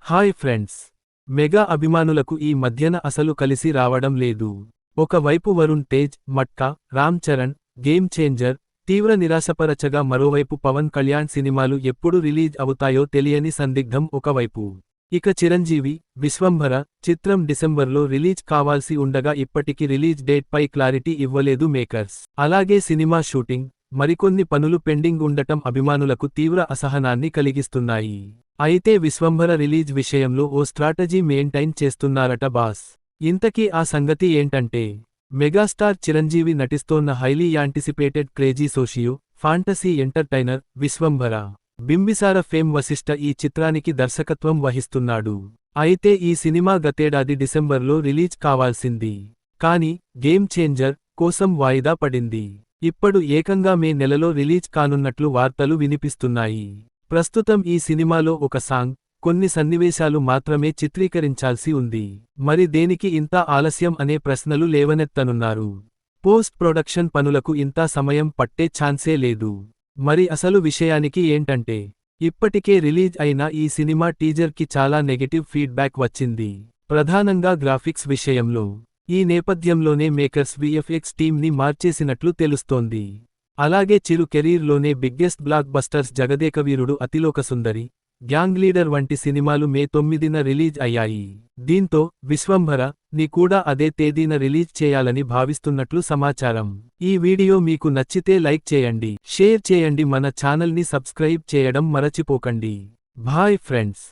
Hi friends. Mega అభిమానులకు ఈ మధ్యన అసలు కలిసి రావడం లేదు. ఒకవైపు వరుణ్ తేజ్, మట్కా, రామ్ చరణ్, గేమ్ చేంజర్ తీవ్ర నిరాశపరచగా మరోవైపు పవన్ కళ్యాణ్ సినిమాలు ఎప్పుడు రిలీజ్ అవుతాయో తెలియని సందిగ్ధం ఒకవైపు. ఇక చిరంజీవి, విశ్వంభర చిత్రం డిసెంబర్లో రిలీజ్ కావాల్సి ఉండగా ఇప్పటికి రిలీజ్ డేట్ పై క్లారిటీ ఇవ్వలేదు మేకర్స్. అలాగే సినిమా షూటింగ్, మరికొన్ని పనులు పెండింగ్ ఉండటం అభిమానులకు తీవ్ర అసహనాన్ని కలిగిస్తున్నాయి. అయితే విశ్వంభర రిలీజ్ విషయంలో ఓ స్ట్రాటజీ మెయింటైన్ చేస్తున్నారట బాస్. ఇంతకీ ఆ సంగతి ఏంటంటే, మెగాస్టార్ చిరంజీవి నటిస్తోన్న highly anticipated crazy socio fantasy entertainer Vishwambhara. Bimbisara fame Vashishta ఈ చిత్రానికి దర్శకత్వం వహిస్తున్నాడు. అయితే ఈ సినిమా గతేడాది డిసెంబర్లో రిలీజ్ కావాల్సింది. కానీ గేమ్ చేంజర్ కోసం వాయిదా పడింది. ఇప్పుడు ఏకంగా మే నెలలో రిలీజ్ కానున్నట్లు వార్తలు వినిపిస్తున్నాయి. ప్రస్తుతం ఈ సినిమాలో ఒక సాంగ్, కొన్ని సన్నివేశాలు మాత్రమే చిత్రీకరించాల్సి ఉంది. మరి దేనికి ఇంత ఆలస్యం అనే ప్రశ్నలు లేవనెత్తనున్నారు. పోస్ట్ ప్రొడక్షన్ పనులకు ఇంత సమయం పట్టే ఛాన్సే లేదు. మరి అసలు విషయానికి ఏంటంటే, ఇప్పటికే రిలీజ్ అయిన ఈ సినిమా టీజర్కి చాలా నెగటివ్ ఫీడ్బ్యాక్ వచ్చింది. ప్రధానంగా గ్రాఫిక్స్ విషయంలో. ఈ నేపథ్యంలోనే మేకర్స్ విఎఫ్ఎక్స్ టీమ్ని మార్చేసినట్లు తెలుస్తోంది. అలాగే చిరు కెరీర్లోనే biggest blockbusters Jagadekaveerudu Athilokasundari, gang leader వంటి సినిమాలు మే 9న రిలీజ్ అయ్యాయి. దీంతో విశ్వంభర ని కూడా అదే తేదీన రిలీజ్ చేయాలని భావిస్తున్నట్లు సమాచారం. ఈ వీడియో మీకు నచ్చితే లైక్ చేయండి, షేర్ చేయండి, మన ఛానల్ని సబ్స్క్రైబ్ చేయడం మరచిపోకండి. Bye friends.